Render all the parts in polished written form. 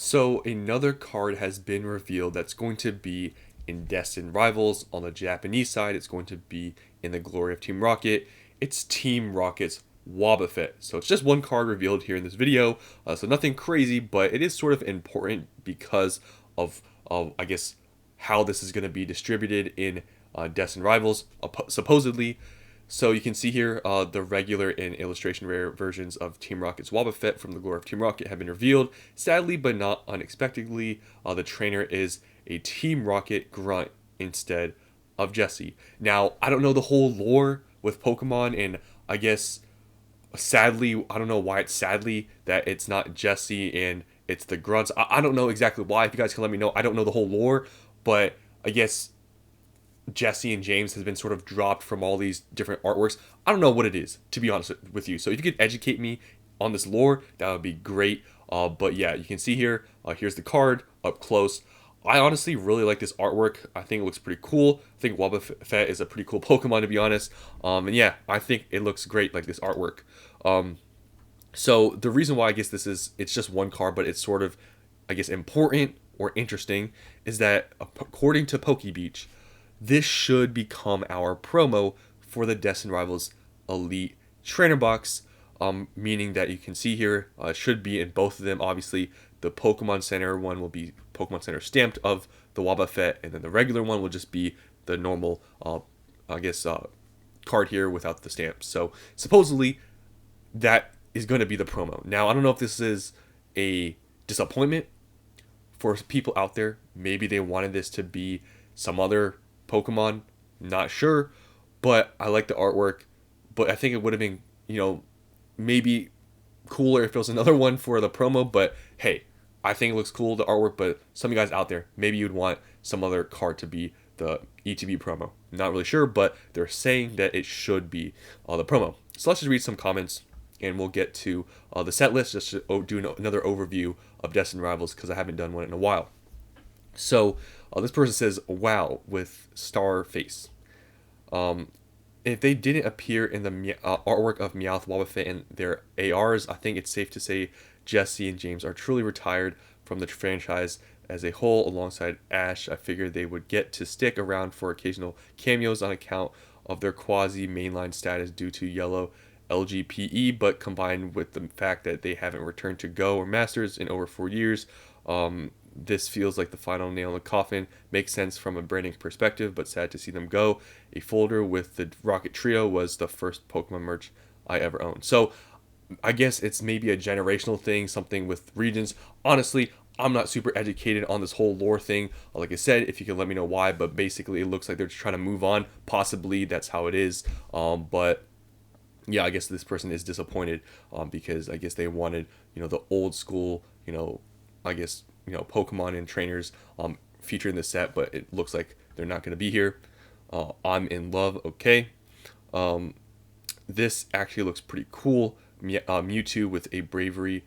So another card has been revealed that's going to be in Destined Rivals. On the Japanese side, it's going to be in the Glory of Team Rocket. It's Team Rocket's Wobbuffet. So it's just one card revealed here in this video. So nothing crazy, but it is sort of important because of I guess, how this is going to be distributed in Destined Rivals, supposedly. So you can see here the regular and illustration rare versions of Team Rocket's Wobbuffet from the Glory of Team Rocket have been revealed. Sadly, but not unexpectedly, the trainer is a Team Rocket grunt instead of Jesse. Now, I don't know the whole lore with Pokemon, and I guess sadly, I don't know why it's sadly that it's not Jesse and it's the grunts. I don't know exactly why. If you guys can let me know, I don't know the whole lore, but I guess Jesse and James has been sort of dropped from all these different artworks. I don't know what it is, to be honest with you. So if you could educate me on this lore, that would be great. But yeah, you can see here, here's the card up close. I honestly really like this artwork. I think it looks pretty cool. I think Wobbuffet is a pretty cool Pokemon, to be honest. And yeah, I think it looks great, like this artwork. So the reason why I guess it's just one card, but it's sort of, I guess, important or interesting, is that according to PokeBeach, this should become our promo for the Destined Rivals Elite Trainer Box, meaning that you can see here, it should be in both of them. Obviously, the Pokemon Center one will be Pokemon Center stamped of the Wobbuffet, and then the regular one will just be the normal, card here without the stamp. So supposedly, that is going to be the promo. Now, I don't know if this is a disappointment for people out there. Maybe they wanted this to be some other Pokemon, not sure, but I like the artwork. But I think it would have been, maybe cooler if it was another one for the promo. But hey, I think it looks cool, the artwork. But some of you guys out there, maybe you'd want some other card to be the ETB promo. Not really sure, but they're saying that it should be the promo. So let's just read some comments, and we'll get to the set list, just to do another overview of Destined Rivals, because I haven't done one in a while. So this person says, wow, with star face. If they didn't appear in the artwork of Meowth, Wobbuffet, and their ARs, I think it's safe to say Jesse and James are truly retired from the franchise as a whole. Alongside Ash, I figured they would get to stick around for occasional cameos on account of their quasi-mainline status due to yellow LGPE, but combined with the fact that they haven't returned to Go or Masters in over 4 years, this feels like the final nail in the coffin. Makes sense from a branding perspective, but sad to see them go. A folder with the Rocket Trio was the first Pokemon merch I ever owned. So I guess it's maybe a generational thing, something with regions. Honestly, I'm not super educated on this whole lore thing. Like I said, if you can let me know why, but basically it looks like they're just trying to move on. Possibly that's how it is. But yeah, I guess this person is disappointed because I guess they wanted, the old school, Pokemon and trainers featured in the set, but it looks like they're not going to be here. I'm in love. Okay. This actually looks pretty cool. Mewtwo with a bravery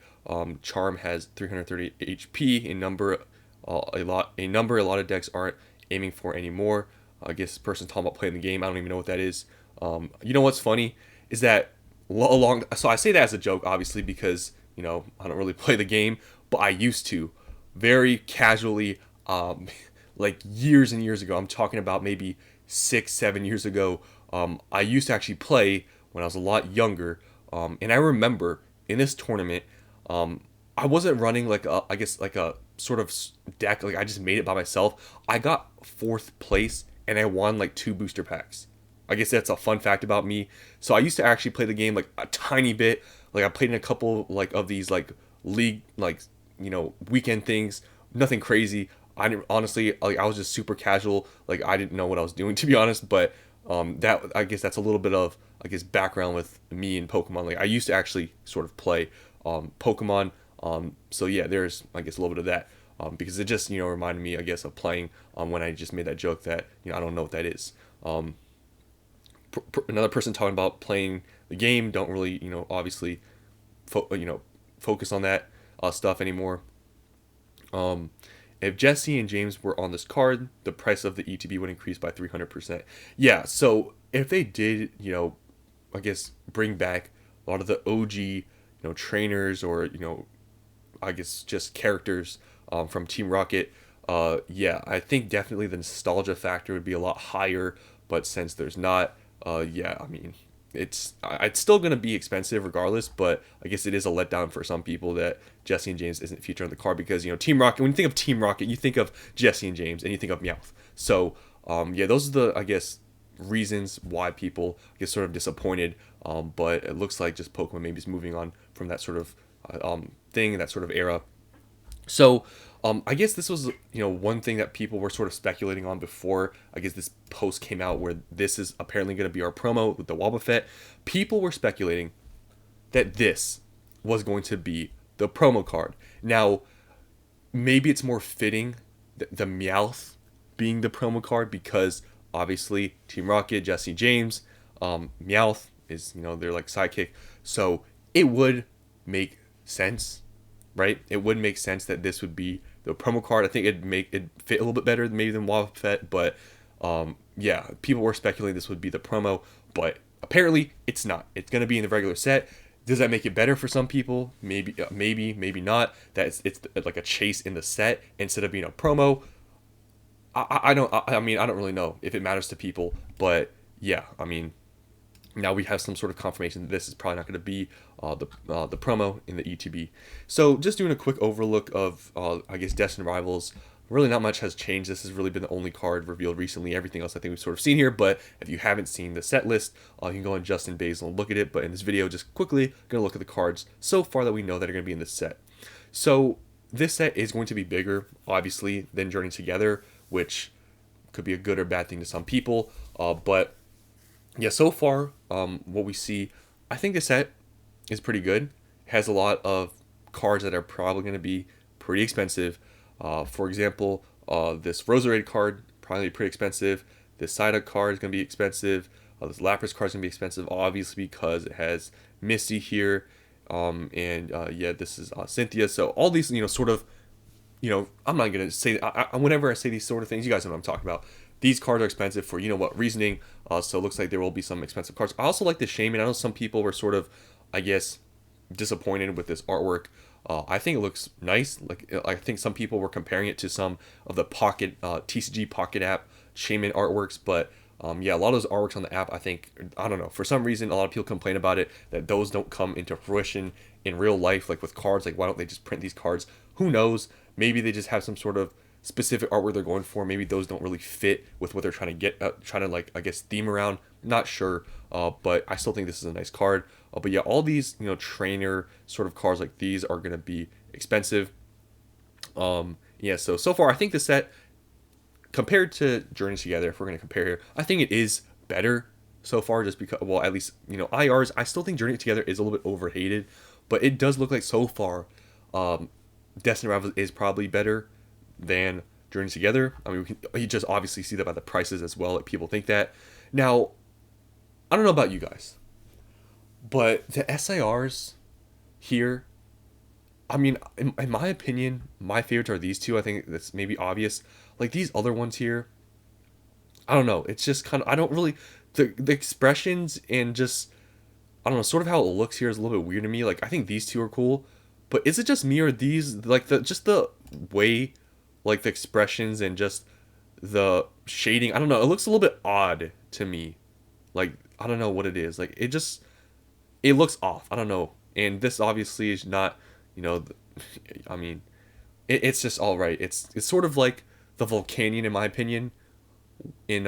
charm has 330 HP, a number a lot of decks aren't aiming for anymore. I guess this person's talking about playing the game. I don't even know what that is. You know what's funny is that so I say that as a joke, obviously, because I don't really play the game, but I used to very casually, like years and years ago. I'm talking about maybe 6-7 years ago. I used to actually play when I was a lot younger, and I remember in this tournament, I wasn't running like a sort of deck. Like I just made it by myself. I got 4th place, and I won like 2 booster packs. I guess that's a fun fact about me. So I used to actually play the game like a tiny bit. Like I played in a couple like of these like league weekend things. Nothing crazy. I didn't, honestly, like I was just super casual. Like I didn't know what I was doing, to be honest. But that, I guess that's a little bit of background with me and Pokemon. Like I used to actually sort of play Pokemon. So yeah, there's I guess a little bit of that. Because it just reminded me, I guess, of playing when I just made that joke that I don't know what that is. Another person talking about playing the game, don't really obviously focus on that stuff anymore. If Jesse and James were on this card, the price of the ETB would increase by 300%. Yeah, so if they did I guess bring back a lot of the OG trainers, or I guess just characters from Team Rocket. Yeah, I think definitely the nostalgia factor would be a lot higher, but since there's not, yeah, I mean, it's still gonna be expensive regardless, but I guess it is a letdown for some people that Jesse and James isn't featured on the card because Team Rocket. When you think of Team Rocket, you think of Jesse and James, and you think of Meowth. So yeah, those are the, I guess, reasons why people get sort of disappointed. But it looks like just Pokemon maybe is moving on from that sort of thing, that sort of era. So, I guess this was, one thing that people were sort of speculating on before, I guess, this post came out where this is apparently going to be our promo with the Wobbuffet. People were speculating that this was going to be the promo card. Now, maybe it's more fitting the Meowth being the promo card because obviously Team Rocket, Jesse James, Meowth is, they're like sidekick. So it would make sense, right? It would make sense that this would be the promo card. I think it'd fit a little bit better maybe than Wobbuffet, but yeah, people were speculating this would be the promo, but apparently it's not. It's going to be in the regular set. Does that make it better for some people? Maybe, maybe not. That it's like a chase in the set instead of being a promo. I mean, I don't really know if it matters to people, but yeah, I mean, now we have some sort of confirmation that this is probably not going to be the promo in the ETB. So just doing a quick overlook of, I guess, Destined Rivals. Really not much has changed. This has really been the only card revealed recently. Everything else I think we've sort of seen here, but if you haven't seen the set list, you can go on Justin Basil and look at it. But in this video, just quickly going to look at the cards so far that we know that are going to be in this set. So this set is going to be bigger, obviously, than Journey Together, which could be a good or bad thing to some people. But yeah, so far, what we see, I think the set is pretty good. It has a lot of cards that are probably going to be pretty expensive. For example, this Roserade card, probably pretty expensive. This Psyduck card is going to be expensive. This Lapras card is going to be expensive, obviously, because it has Misty here. And yeah, this is Cynthia. So all these, sort of, I'm not going to say, whenever I say these sort of things, you guys know what I'm talking about. These cards are expensive for what reasoning. So it looks like there will be some expensive cards. I also like the Shaman. I know some people were sort of, I guess, disappointed with this artwork. I think it looks nice. Like, I think some people were comparing it to some of the Pocket TCG Pocket app Shaman artworks, but yeah, a lot of those artworks on the app, I don't know, for some reason a lot of people complain about it, that those don't come into fruition in real life, like with cards. Like, why don't they just print these cards? Who knows? Maybe they just have some sort of specific artwork they're going for. Maybe those don't really fit with what they're trying to get, trying to, like, I guess, theme around. Not sure, but I still think this is a nice card. But yeah, all these, trainer sort of cards like these are going to be expensive. Yeah, so far I think the set, compared to Journey Together, if we're going to compare here, I think it is better so far, just because, well, at least, IRs, I still think Journey Together is a little bit overhated, but it does look like so far, Destined Rivals is probably better than Journey Together. I mean, you just obviously see that by the prices as well, like people think that. Now, I don't know about you guys, but the SIRs here, I mean, in my opinion, my favorites are these two. I think that's maybe obvious. Like, these other ones here, I don't know. It's just kind of, I don't really, the expressions and just, I don't know, sort of how it looks here is a little bit weird to me. Like, I think these two are cool, but is it just me, or these, like, just the way, like, the expressions and just the shading, I don't know, it looks a little bit odd to me. Like, I don't know what it is. Like, it looks off. I don't know. And this obviously is not, I mean, it's just all right. It's sort of like the Volcanion, in my opinion, in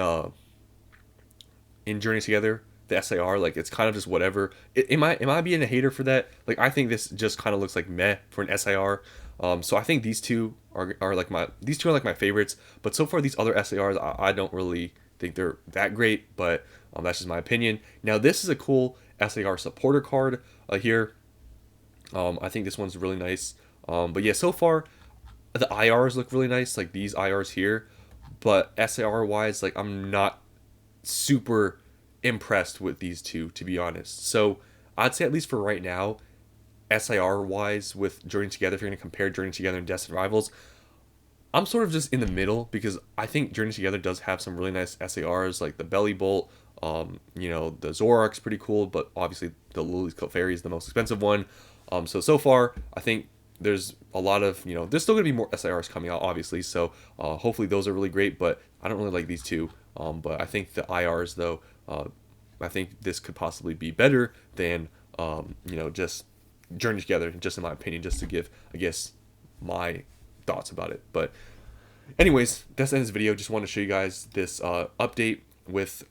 Journey Together, the SAR. Like, it's kind of just whatever. Am I being a hater for that? Like, I think this just kind of looks like meh for an SIR. So I think these two are like my favorites. But so far, these other SARs, I don't really think they're that great. But that's just my opinion. Now, this is a cool SAR supporter card here. I think this one's really nice. But yeah, so far, the IRs look really nice, like these IRs here. But SAR wise, like, I'm not super impressed with these two, to be honest. So I'd say, at least for right now, SIR wise with Journey Together, if you're going to compare Journey Together and Destined Rivals, I'm sort of just in the middle, because I think Journey Together does have some really nice SARs, like the Belly Bolt. The Zoroark's pretty cool, but obviously the Lily's Clefairy is the most expensive one. So far, I think there's a lot of, there's still going to be more SIRs coming out, obviously. So hopefully those are really great, but I don't really like these two. But I think the IRs, though, I think this could possibly be better than, just Journey Together, just in my opinion, just to give, I guess, my thoughts about it. But anyways, that's the end of this video. Just want to show you guys this update with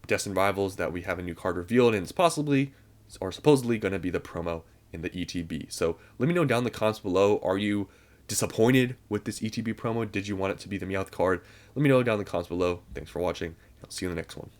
Destined Rivals, that we have a new card revealed, and it's possibly or supposedly going to be the promo in the ETB. So let me know down in the comments below, are you disappointed with this ETB promo? Did you want it to be the Meowth card? Let me know down in the comments below. Thanks for watching. I'll see you in the next one.